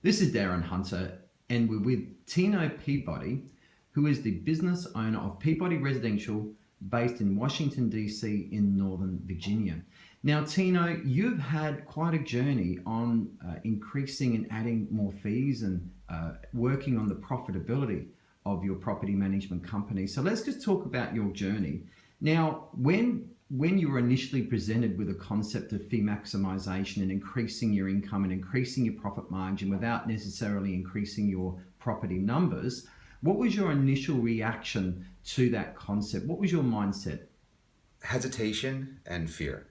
This is Darren Hunter, and we're with Tino Peabody, who is the business owner of Peabody Residential based in Washington, D.C. in Northern Virginia. Now, Tino, you've had quite a journey on increasing and adding more fees and working on the profitability of your property management company. So let's just talk about your journey. Now, when you were initially presented with a concept of fee maximization and increasing your income and increasing your profit margin without necessarily increasing your property numbers, what was your initial reaction to that concept? What was your mindset? Hesitation and fear.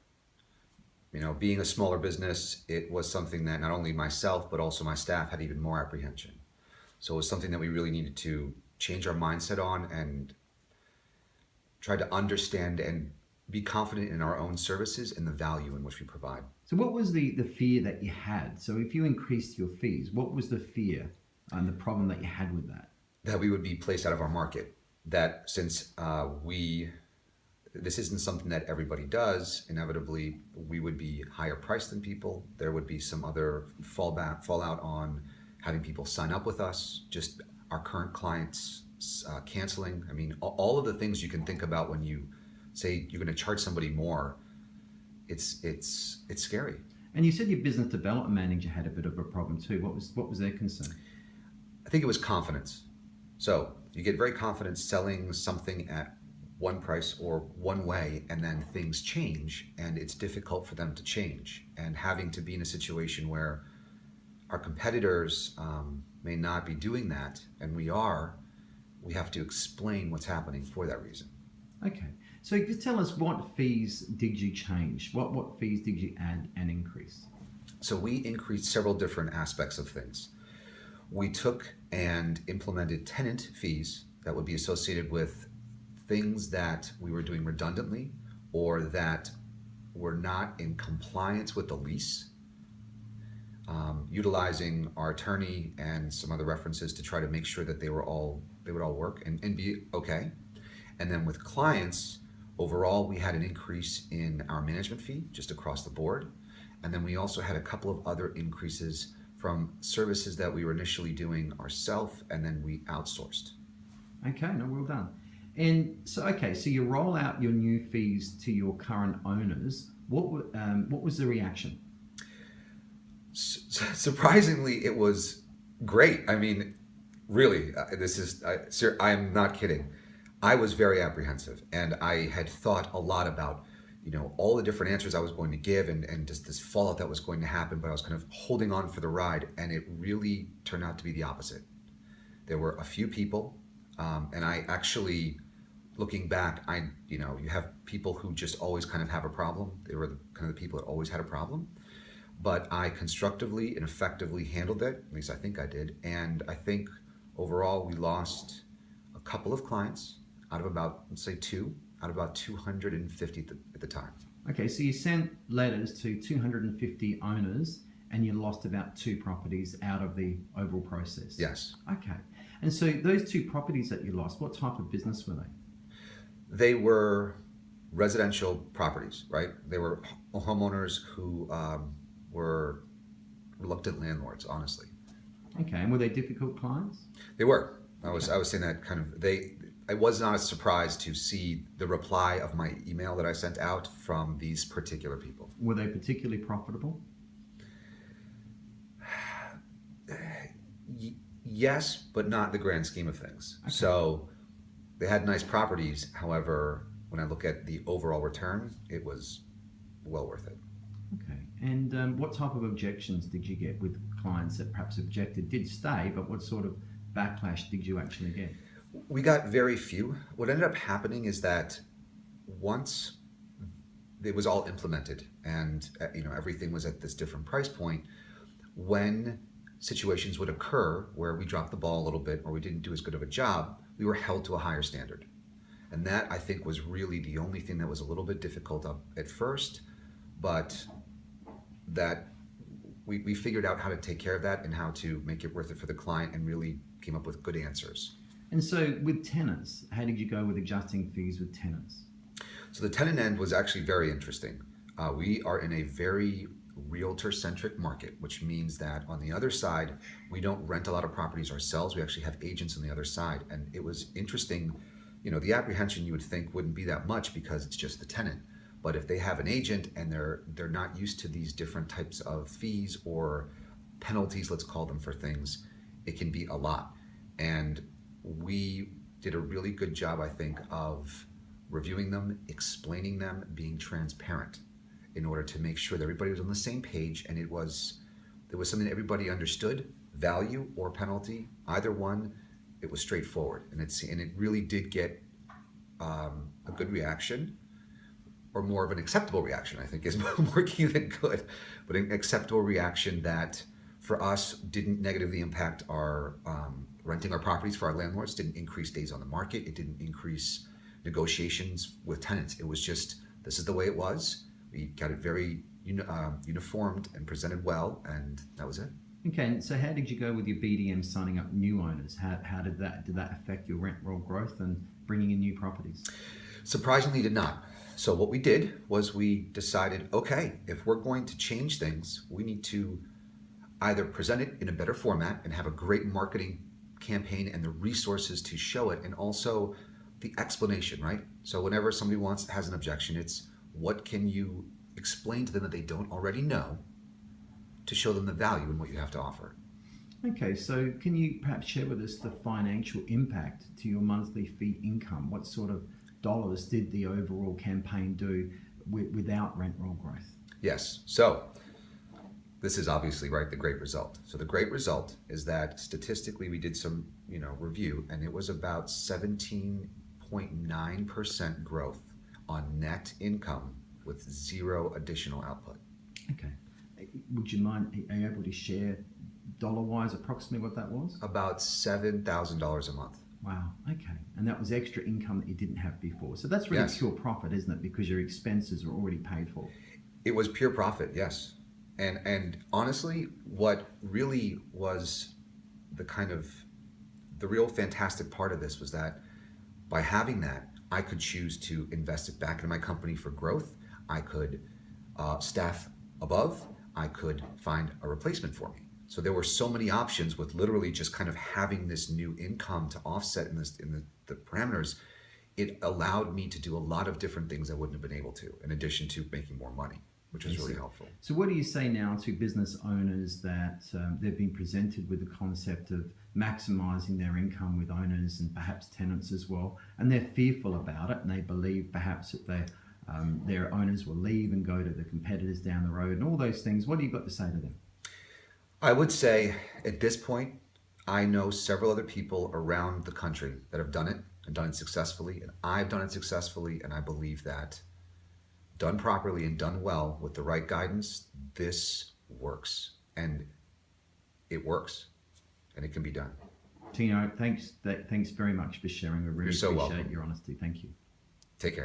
Being a smaller business, it was something that not only myself, but also my staff had even more apprehension. So it was something that we really needed to change our mindset on and try to understand and be confident in our own services and the value in which we provide. So what was the fear that you had? So if you increased your fees, what was the fear and the problem that you had with that? That we would be placed out of our market. That since this isn't something that everybody does, inevitably we would be higher priced than people. There would be some other fallout on having people sign up with us, just our current clients canceling. I mean, all of the things you can think about when you say you're going to charge somebody more, it's scary. And you said your business development manager had a bit of a problem too. What was their concern? I think it was confidence. So you get very confident selling something at one price or one way, and then things change, and it's difficult for them to change. And having to be in a situation where our competitors may not be doing that, and we have to explain what's happening for that reason. Okay. So just tell us, what fees did you change? What fees did you add and increase? So we increased several different aspects of things. We took and implemented tenant fees that would be associated with things that we were doing redundantly or that were not in compliance with the lease, utilizing our attorney and some other references to try to make sure that they would all work and be okay. And then with clients, overall, we had an increase in our management fee just across the board. And then we also had a couple of other increases from services that we were initially doing ourselves, and then we outsourced. Okay, no, well done. And so you roll out your new fees to your current owners. What was the reaction? Surprisingly, it was great. I mean, really, I'm not kidding. I was very apprehensive, and I had thought a lot about, all the different answers I was going to give and just this fallout that was going to happen, but I was kind of holding on for the ride, and it really turned out to be the opposite. There were a few people, and I actually, looking back, you have people who just always kind of have a problem. They were the people that always had a problem, but I constructively and effectively handled it, at least I think I did, and I think overall we lost a couple of clients out of about, let's say 250 at the time. Okay, so you sent letters to 250 owners and you lost about 2 properties out of the overall process. Yes. Okay. And so those 2 properties that you lost, what type of business were they? They were residential properties, right? They were homeowners who were reluctant landlords, honestly. Okay, and were they difficult clients? They were. I was saying that it was not a surprise to see the reply of my email that I sent out from these particular people. Were they particularly profitable? Yes, but not the grand scheme of things. Okay. So they had nice properties. However, when I look at the overall return, it was well worth it. Okay. And what type of objections did you get with clients that perhaps objected, did stay, but what sort of backlash did you actually get? We got very few. What ended up happening is that once it was all implemented and everything was at this different price point, when situations would occur where we dropped the ball a little bit or we didn't do as good of a job, we were held to a higher standard. And that, I think, was really the only thing that was a little bit difficult at first, but that we figured out how to take care of that and how to make it worth it for the client and really came up with good answers. And so with tenants, how did you go with adjusting fees with tenants? So the tenant end was actually very interesting. We are in a very realtor-centric market, which means that on the other side, we don't rent a lot of properties ourselves. We actually have agents on the other side. And it was interesting, the apprehension you would think wouldn't be that much because it's just the tenant. But if they have an agent and they're not used to these different types of fees or penalties, let's call them, for things, it can be a lot. And we did a really good job, I think, of reviewing them, explaining them, being transparent in order to make sure that everybody was on the same page, and there was something that everybody understood, value or penalty, either one. It was straightforward, and it really did get a good reaction, or more of an acceptable reaction, I think is more key than good, but an acceptable reaction that for us didn't negatively impact our renting our properties for our landlords, didn't increase days on the market, it didn't increase negotiations with tenants. It was just, this is the way it was. We got it very uniformed and presented well, and that was it. Okay, and so how did you go with your BDM signing up new owners? How did that affect your rent roll growth and bringing in new properties? Surprisingly, did not. So what we did was we decided, okay, if we're going to change things, we need to either present it in a better format and have a great marketing campaign and the resources to show it, and also the explanation, right? So whenever somebody has an objection, it's what can you explain to them that they don't already know to show them the value in what you have to offer. Okay, so can you perhaps share with us the financial impact to your monthly fee income? What sort of dollars did the overall campaign do without rent roll growth? Yes, so this is obviously, right, the great result. So the great result is that statistically we did some review, and it was about 17.9% growth on net income with zero additional output. Okay. Would you mind, are you able to share dollar-wise approximately what that was? About $7,000 a month. Wow, okay. And that was extra income that you didn't have before. So that's really pure profit, isn't it? Because your expenses are already paid for. It was pure profit, yes. And honestly, what really was the real fantastic part of this was that by having that, I could choose to invest it back into my company for growth. I could staff above. I could find a replacement for me. So there were so many options with literally just kind of having this new income to offset in the parameters. It allowed me to do a lot of different things I wouldn't have been able to, in addition to making more money, which was really helpful. So what do you say now to business owners that they've been presented with the concept of maximizing their income with owners and perhaps tenants as well, and they're fearful about it, and they believe perhaps that their owners will leave and go to the competitors down the road and all those things? What do you got to say to them? I would say at this point, I know several other people around the country that have done it and done it successfully, and I've done it successfully, and I believe that done properly and done well with the right guidance, this works, and it works, and it can be done. Tino, thanks very much for sharing. We really appreciate your honesty. Thank you.